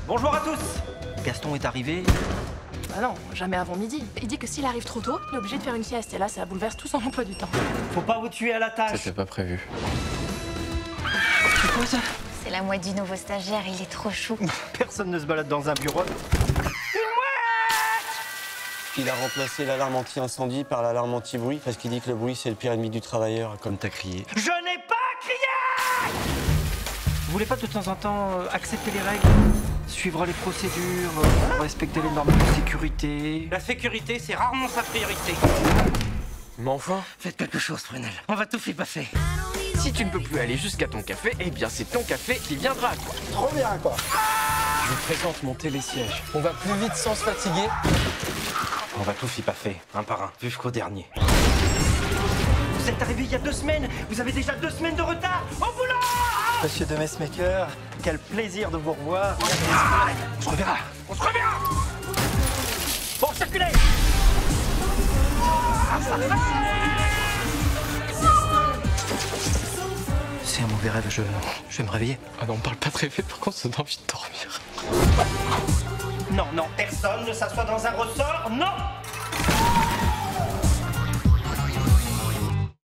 Bonjour à tous. Gaston est arrivé. Bah non, jamais avant midi. Il dit que s'il arrive trop tôt, il est obligé de faire une sieste. Et là, ça bouleverse tout son emploi du temps. Faut pas vous tuer à la tâche. C'était pas prévu. C'est quoi ça? C'est la mouette du nouveau stagiaire, il est trop chou. Personne ne se balade dans un bureau. Il a remplacé l'alarme anti-incendie par l'alarme anti-bruit parce qu'il dit que le bruit, c'est le pire ennemi du travailleur. Comme t'as crié. Je n'ai pas crié! Vous voulez pas de temps en temps accepter les règles? Suivre les procédures, respecter les normes de sécurité? La sécurité, c'est rarement sa priorité. Mais enfin, Faites quelque chose, Prunel. On va tout flipasser. si tu ne peux plus aller jusqu'à ton café, eh bien c'est ton café qui viendra, quoi. Trop bien, quoi. Je vous présente mon télésiège. On va plus vite sans se fatiguer. On va tout flipasser, un par un, jusqu'au dernier. Vous êtes arrivé il y a 2 semaines. Vous avez déjà 2 semaines de retard. Au boulot! Monsieur de Messmaker, quel plaisir de vous revoir. On se reverra. On se reverra. Bon, circulez. C'est un mauvais rêve, je vais me réveiller. Ah non, on parle pas de rêver, par contre, ça donne envie de dormir. Non, non, personne ne s'assoit dans un ressort, non!